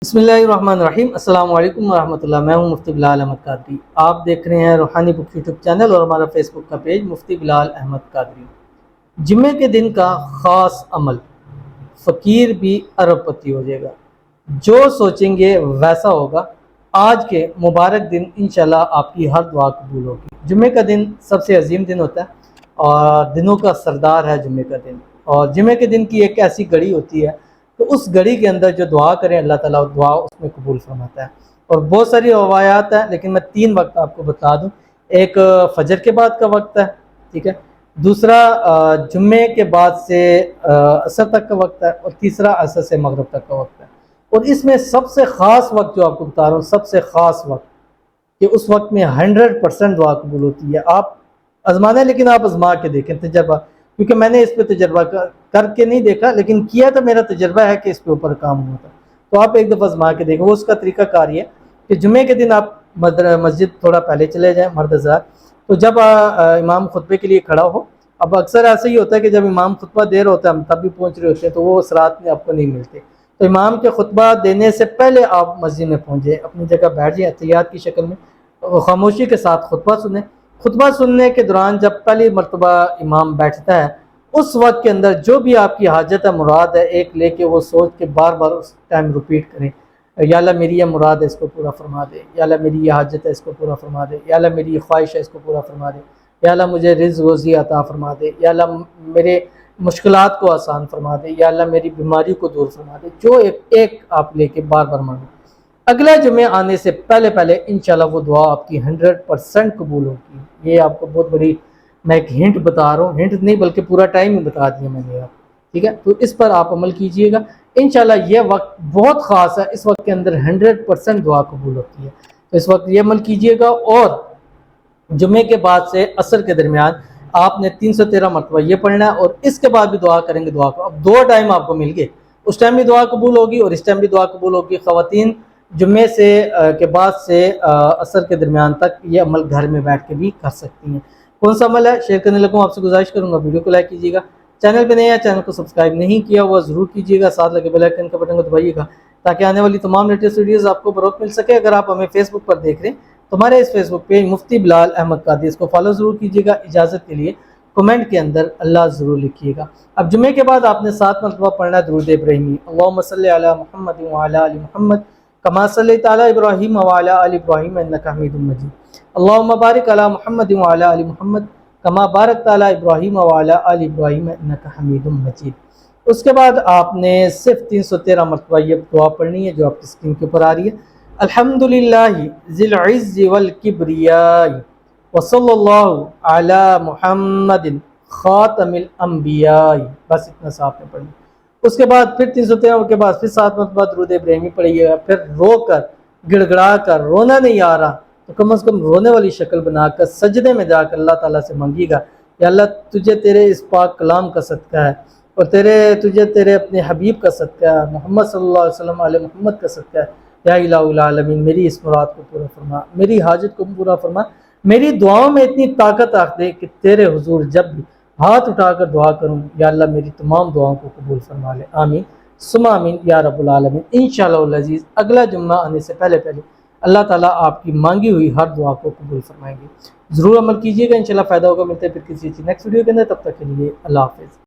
बिस्मिल्लाहिर्रहमानिर्रहीम। अस्सलाम वालेकुम वरहमतुल्लाह। मैं हूं मुफ्ती बिलाल अहमद कादरी। आप देख रहे हैं रूहानी बुक यूट्यूब चैनल और हमारा फेसबुक का पेज मुफ्ती बिलाल अहमद कादरी। जुम्मे के दिन का ख़ास अमल, फ़कीर भी अरबपति हो जाएगा। जो सोचेंगे वैसा होगा। आज के मुबारक दिन इंशाल्लाह आपकी हर दुआ कबूल होगी। जुम्मे का दिन सबसे अजीम दिन होता है और दिनों का सरदार है जुम्मे का दिन। और जुम्मे के दिन की एक ऐसी घड़ी होती है तो उस घड़ी के अंदर जो दुआ करें अल्लाह ताला दुआ उसमें कबूल फरमाता है। और बहुत सारी रवायात हैं, लेकिन मैं 3 वक्त आपको बता दूं। एक फजर के बाद का वक्त है, ठीक है। दूसरा जुम्मे के बाद से असर तक का वक्त है और तीसरा असर से मगरिब तक का वक्त है। और इसमें सबसे ख़ास वक्त जो आपको बता रहा हूँ, सबसे ख़ास वक्त कि उस वक्त में 100% दुआ कबूल होती है। आप आजमाना, लेकिन आप आजमा के देखें, तजर्बा, क्योंकि मैंने इस पर तजर्बा करके नहीं देखा, लेकिन किया तो मेरा तजर्बा है कि इस पे ऊपर काम हुआ था। तो आप एक दफ़ा आजमा के देखें। वो उसका तरीका कार ये कि जुम्मे के दिन आप मस्जिद थोड़ा पहले चले जाएँ, मर्द हज़रात। तो जब इमाम खुतबे के लिए खड़ा हो, अब अक्सर ऐसा ही होता है कि जब इमाम खुतबा दे रहे होते हैं, हम तब भी पहुँच रहे होते हैं, तो वो असरात में आपको नहीं मिलते। तो इमाम के खुतबा देने से पहले आप मस्जिद में पहुँच जाए, अपनी जगह बैठ जाए एहतियात की शक्ल में, खामोशी के साथ खुतबा सुने। खुतबा सुनने के दौरान जब पहली मरतबा इमाम बैठता है, उस वक्त के अंदर जो भी आपकी हाजत है, मुराद है, एक लेके वो सोच के बार बार उस टाइम रिपीट करें। या अल्लाह मेरी ये मुराद है, इसको पूरा फरमा दे। या अल्लाह मेरी ये हाजत है, इसको पूरा फरमा दे। या अल्लाह मेरी ये ख्वाहिश है, इसको पूरा फरमा दे। या अल्लाह मुझे रिज़्क़ रोज़ी अता फरमा दे। या अल्लाह मेरे मुश्किलात को आसान फरमा दे। या अल्लाह मेरी बीमारी को दूर फरमा दे। जो एक आप लेके बार बार मांगो। अगला जुमे आने से पहले पहले इंशाल्लाह वो दुआ आपकी 100% कबूल होगी। ये आपको बहुत बड़ी मैं एक हिंट बता रहा हूँ, हिंट नहीं बल्कि पूरा टाइम ही बता दिया मैंने आप, ठीक है। तो इस पर आप अमल कीजिएगा इंशाल्लाह। ये वक्त बहुत ख़ास है, इस वक्त के अंदर 100% दुआ कबूल होती है। तो इस वक्त ये अमल कीजिएगा। और जुमे के बाद से असर के दरमियान आपने 313 मरतबा ये पढ़ना है और इसके बाद भी दुआ करेंगे। दुआ को अब 2 टाइम आपको मिल गए, उस टाइम भी दुआ कबूल होगी और इस टाइम भी दुआ कबूल होगी। ख़वातीन जुम्मे से के बाद से असर के दरमियान तक ये अमल घर में बैठ के भी कर सकती हैं। कौन सा अमल है शेयर करने लगूँ, आपसे गुजारिश करूँगा वीडियो को लाइक कीजिएगा। चैनल पे नए हैं, चैनल को सब्सक्राइब नहीं किया हुआ ज़रूर कीजिएगा। साथ लगे बेल आइकन का बटन को दबाइएगा ताकि आने वाली तमाम लेटेस्ट वीडियोज़ आपको बरोक्त मिल सके। अगर आप हमें फेसबुक पर देख रहे हैं तो हमारे इस फेसबुक पेज मुफ्ती बिलाल अहमद कादरी, इसको फॉलो ज़रूर कीजिएगा। इजाज़त के लिए कमेंट के अंदर अल्लाह ज़रूर लिखिएगा। अब जुमे के बाद आपने 7 मरतबा पढ़ना दुरूद इब्राहिमी। अल्लाहुम्मा सल्लि अला मुहम्मद व अला आलि मुहम्मद कमा सल्लैता अला इब्राहीम व अला आलि इब्राहीम इन्नका हमीदुम मजीद। अल्लाहुम्मा बारिक अला मुहम्मद व अला आलि मुहम्मद कमा बारकता अला इब्राहीम व अला आलि इब्राहीम इन्नका हमीदुम मजीद। उसके बाद आपने सिर्फ 313 मरतबा ये दुआ पढ़नी है जो आपकी स्क्रीन के ऊपर आ रही है। अल्हम्दुलिल्लाहि ज़िल इज़्ज़ि वल किब्रियाई व सल्लल्लाहु अला मुहम्मदिन खातमिल अंबियाई। बस इतना सा आपने पढ़ना। उसके बाद फिर 313 के बाद फिर 7 मरतबा दुरूद इब्राहिमी पढ़िएगा। फिर रो कर गिड़गड़ा कर, रोना नहीं आ रहा तो कम से कम रोने वाली शक्ल बनाकर सजदे में जाकर अल्लाह ताला से मांगिएगा, या अल्लाह तुझे तेरे इस पाक कलाम का सदका है और तुझे तेरे अपने हबीब का सदका है, मोहम्मद सल्लल्लाहु अलैहि वसल्लम आले मोहम्मद का सदका है। या इलाहुल आलमीन, मेरी इस मुराद को पूरा फरमा, मेरी हाजत को पूरा फरमा, मेरी दुआओं में इतनी ताकत रख दे कि तेरे हुजूर जब भी हाथ उठाकर दुआ करूं, या अल्लाह मेरी तमाम दुआओं को कबूल फरमा ले। आमीन सुम्मा आमीन या रब्बुल आलमीन। इंशाअल्लाह अज़ीज़ अगला जुम्मा आने से पहले पहले अल्लाह ताला आपकी मांगी हुई हर दुआ को कबूल फरमाएंगे। ज़रूर अमल कीजिएगा, इंशाल्लाह फ़ायदा होगा। मिलते हैं फिर किसी नेक्स्ट वीडियो के अंदर, तब तक के लिए अल्लाह हाफ़िज़।